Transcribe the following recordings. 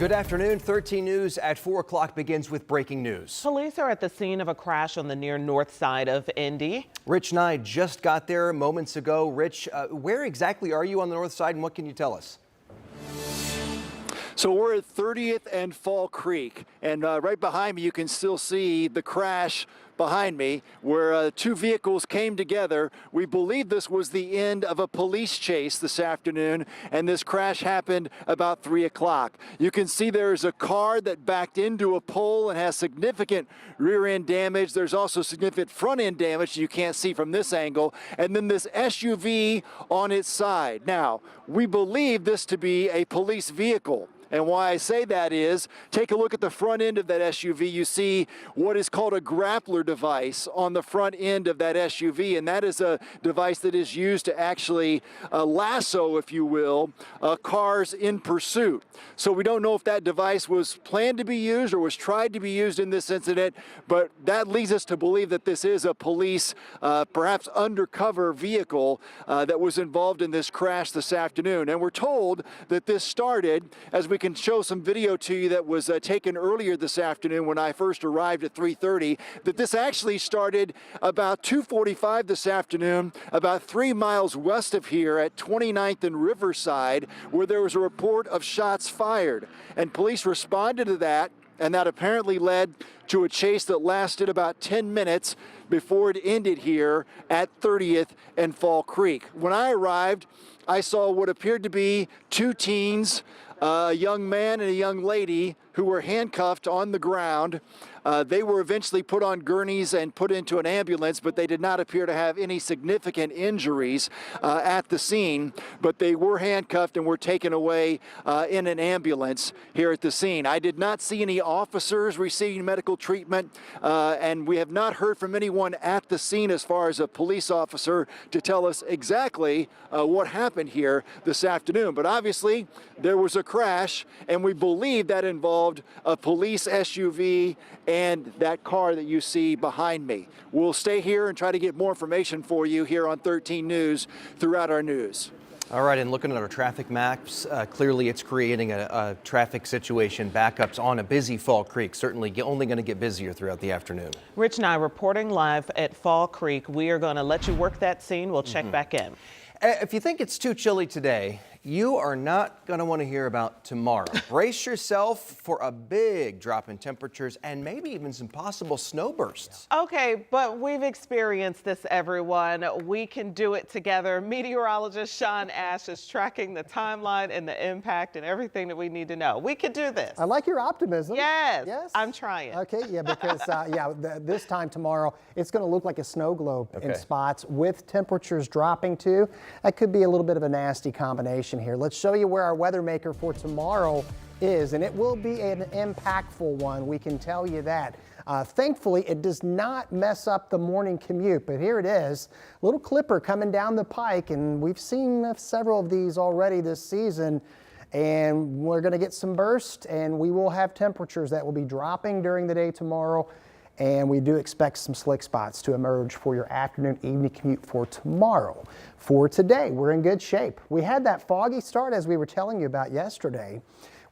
Good afternoon. 13 News at 4 o'clock begins with breaking news. Police are at the scene of a crash on the near north side of Indy. Rich Nye just got there moments ago. Rich, where exactly are you on the north side and what can you tell us? So we're at 30th and Fall Creek, and right behind me you can still see the crash behind me where two vehicles came together. We believe this was the end of a police chase this afternoon, and this crash happened about 3 o'clock. You can see there's a car that backed into a pole and has significant rear end damage. There's also significant front end damage you can't see from this angle, and then this SUV on its side. Now, we believe this to be a police vehicle. And why I say that is, take a look at the front end of that SUV. You see what is called a grappler device on the front end of that SUV, and that is a device that is used to actually lasso, if you will, cars in pursuit. So we don't know if that device was planned to be used or was tried to be used in this incident, but that leads us to believe that this is a police, perhaps undercover vehicle that was involved in this crash this afternoon. And we're told that this started, as we can show some video to you that was taken earlier this afternoon when I first arrived at 3:30, that this actually started about 2:45 this afternoon, about 3 miles west of here at 29th and Riverside, where there was a report of shots fired. And police responded to that, and that apparently led to a chase that lasted about 10 minutes before it ended here at 30th and Fall Creek. When I arrived, I saw what appeared to be two teens, a young man and a young lady who were handcuffed on the ground. They were eventually put on gurneys and put into an ambulance, but they did not appear to have any significant injuries at the scene. But they were handcuffed and were taken away in an ambulance here at the scene. I did not see any officers receiving medical treatment, and we have not heard from anyone at the scene as far as a police officer to tell us exactly what happened here this afternoon. But obviously, there was a crash, and we believe that involved a police SUV and that car that you see behind me. We'll stay here and try to get more information for you here on 13 News throughout our news. All right, and looking at our traffic maps, clearly it's creating a traffic situation, backups on a busy Fall Creek, certainly only going to get busier throughout the afternoon. Rich and I reporting live at Fall Creek. We are going to let you work that scene. We'll check back in. If you think it's too chilly today, you are not going to want to hear about tomorrow. Brace yourself for a big drop in temperatures and maybe even some possible snowbursts. Okay, but we've experienced this, everyone. We can do it together. Meteorologist Sean Ash is tracking the timeline and the impact and everything that we need to know. We can do this. I like your optimism. Yes, Yes. I'm trying. Okay, yeah, because this time tomorrow, it's going to look like a snow globe in spots with temperatures dropping too. That could be a little bit of a nasty combination here. Let's show you where our weather maker for tomorrow is, and it will be an impactful one, we can tell you that. Thankfully, it does not mess up the morning commute, but here it is, little clipper coming down the pike, and we've seen several of these already this season, and we're going to get some bursts, and we will have temperatures that will be dropping during the day tomorrow. And we do expect some slick spots to emerge for your afternoon, evening commute for tomorrow. For today, we're in good shape. We had that foggy start as we were telling you about yesterday.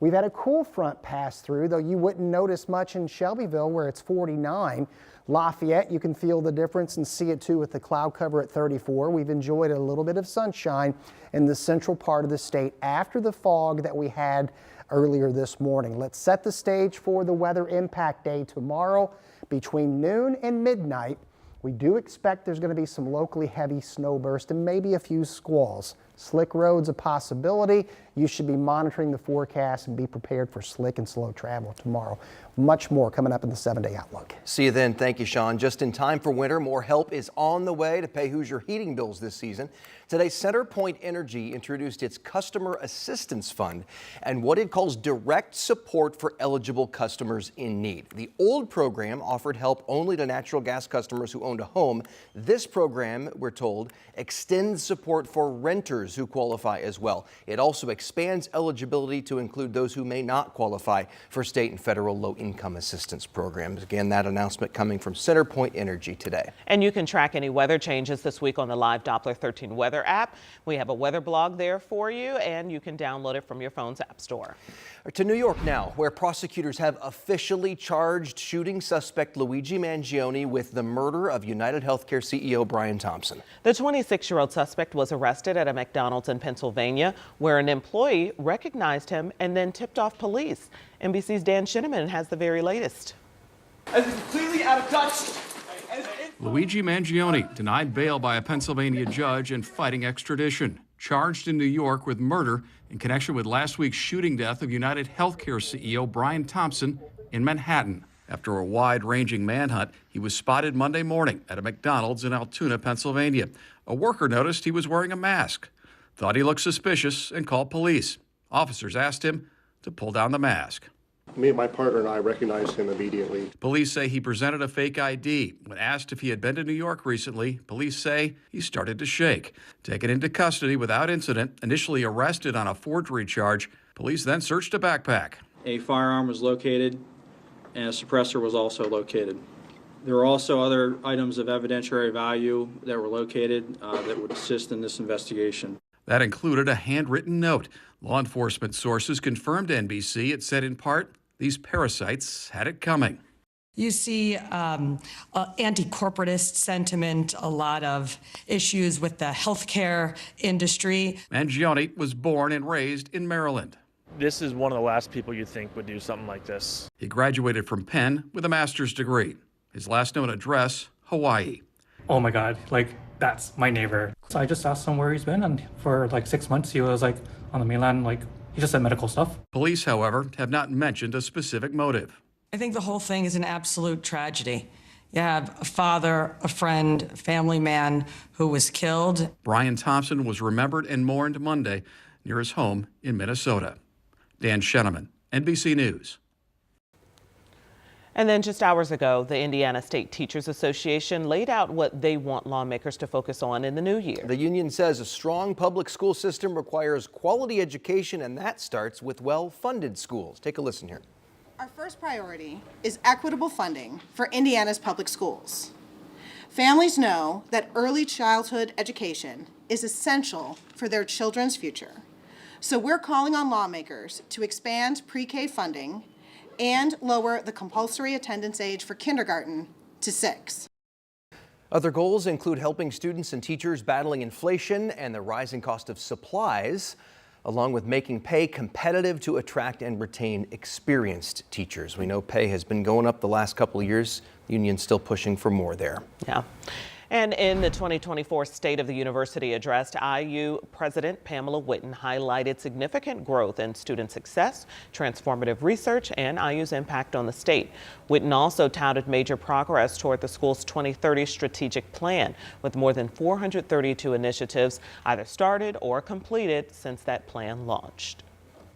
We've had a cool front pass through, though you wouldn't notice much in Shelbyville where it's 49. Lafayette, you can feel the difference and see it too with the cloud cover at 34. We've enjoyed a little bit of sunshine in the central part of the state after the fog that we had earlier this morning. Let's set the stage for the weather impact day tomorrow. Between noon and midnight, we do expect there's going to be some locally heavy snowburst and maybe a few squalls. Slick roads a possibility. You should be monitoring the forecast and be prepared for slick and slow travel tomorrow. Much more coming up in the 7-day outlook. See you then. Thank you, Sean. Just in time for winter, more help is on the way to pay Hoosier heating bills this season. Today, CenterPoint Energy introduced its Customer Assistance Fund and what it calls direct support for eligible customers in need. The old program offered help only to natural gas customers who owned a home. This program, we're told, extends support for renters who qualify as well. It also expands expands eligibility to include those who may not qualify for state and federal low-income assistance programs. Again, that announcement coming from CenterPoint Energy today. And you can track any weather changes this week on the Live Doppler 13 weather app. We have a weather blog there for you, and you can download it from your phone's app store. To New York now, where prosecutors have officially charged shooting suspect Luigi Mangione with the murder of United Healthcare CEO Brian Thompson. The 26-year-old suspect was arrested at a McDonald's in Pennsylvania, where an employee recognized him and then tipped off police. NBC's Dan Shinneman has the very latest. As it's completely out of touch. Luigi Mangione denied bail by a Pennsylvania judge and fighting extradition. Charged in New York with murder in connection with last week's shooting death of United Healthcare CEO Brian Thompson in Manhattan. After a wide-ranging manhunt, he was spotted Monday morning at a McDonald's in Altoona, Pennsylvania. A worker noticed he was wearing a mask, thought he looked suspicious, and called police. Officers asked him to pull down the mask. Me and my partner and I recognized him immediately. Police say he presented a fake ID. When asked if he had been to New York recently, police say he started to shake. Taken into custody without incident, initially arrested on a forgery charge, police then searched a backpack. A firearm was located and a suppressor was also located. There were also other items of evidentiary value that were located that would assist in this investigation. That included a handwritten note. Law enforcement sources confirmed to NBC it said in part, these parasites had it coming. You see anti-corporatist sentiment, a lot of issues with the healthcare industry. Mangione was born and raised in Maryland. This is one of the last people you'd think would do something like this. He graduated from Penn with a master's degree. His last known address, Hawaii. Oh my God, that's my neighbor. So I just asked him where he's been, and for 6 months he was on the mainland, he just said medical stuff. Police, however, have not mentioned a specific motive. I think the whole thing is an absolute tragedy. You have a father, a friend, a family man who was killed. Brian Thompson was remembered and mourned Monday near his home in Minnesota. Dan Shinneman, NBC News. And then just hours ago, the Indiana State Teachers Association laid out what they want lawmakers to focus on in the new year. The union says a strong public school system requires quality education, and that starts with well-funded schools. Take a listen here. Our first priority is equitable funding for Indiana's public schools. Families know that early childhood education is essential for their children's future. So we're calling on lawmakers to expand pre-K funding and lower the compulsory attendance age for kindergarten to 6. Other goals include helping students and teachers battling inflation and the rising cost of supplies, along with making pay competitive to attract and retain experienced teachers. We know pay has been going up the last couple of years. The union's still pushing for more there. Yeah. And in the 2024 State of the University address, IU President Pamela Whitten highlighted significant growth in student success, transformative research, and IU's impact on the state. Whitten also touted major progress toward the school's 2030 strategic plan, with more than 432 initiatives either started or completed since that plan launched.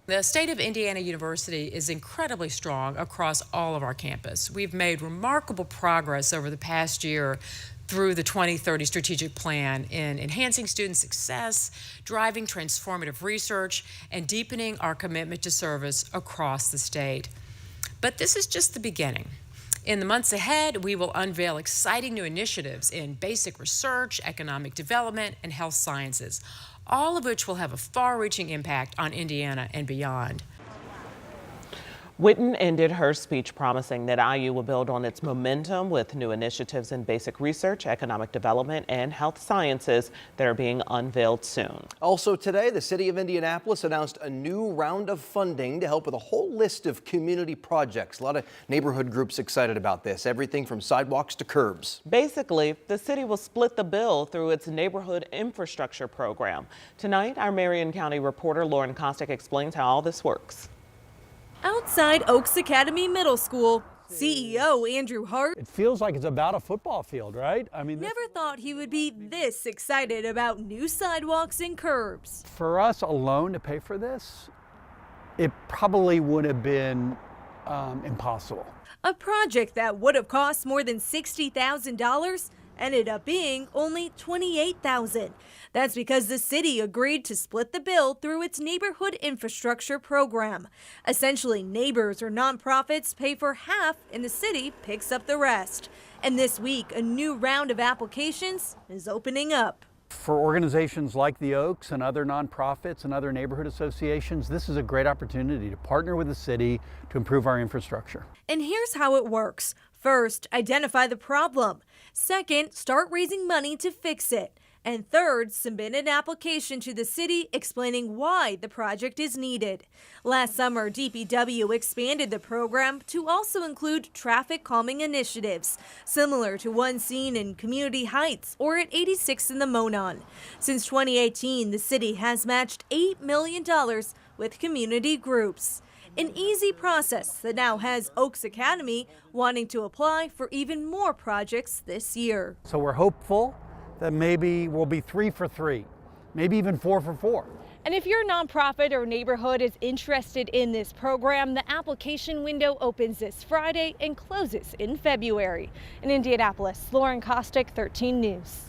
The State of Indiana University is incredibly strong across all of our campus. We've made remarkable progress over the past year through the 2030 strategic plan in enhancing student success, driving transformative research, and deepening our commitment to service across the state. But this is just the beginning. In the months ahead, we will unveil exciting new initiatives in basic research, economic development, and health sciences, all of which will have a far-reaching impact on Indiana and beyond. Whitten ended her speech promising that IU will build on its momentum with new initiatives in basic research, economic development, and health sciences that are being unveiled soon. Also today, the city of Indianapolis announced a new round of funding to help with a whole list of community projects. A lot of neighborhood groups excited about this, everything from sidewalks to curbs. Basically, the city will split the bill through its neighborhood infrastructure program. Tonight, our Marion County reporter Lauren Kostick explains how all this works. Outside Oaks Academy Middle School, CEO Andrew Hart. It feels like it's about a football field, right? Never thought he would be this excited about new sidewalks and curbs. For us alone to pay for this, it probably would have been impossible. A project that would have cost more than $60,000 ended up being only $28,000. That's because the city agreed to split the bill through its neighborhood infrastructure program. Essentially, neighbors or nonprofits pay for half and the city picks up the rest. And this week, a new round of applications is opening up. For organizations like the Oaks and other nonprofits and other neighborhood associations, this is a great opportunity to partner with the city to improve our infrastructure. And here's how it works. First, identify the problem. Second, start raising money to fix it. And third, submit an application to the city explaining why the project is needed. Last summer, DPW expanded the program to also include traffic calming initiatives, similar to one seen in Community Heights or at 86 in the Monon. Since 2018, the city has matched $8 million with community groups. An easy process that now has Oaks Academy wanting to apply for even more projects this year. So we're hopeful that maybe we'll be 3 for 3, maybe even 4 for 4. And if your nonprofit or neighborhood is interested in this program, the application window opens this Friday and closes in February. In Indianapolis, Lauren Kostick, 13 News.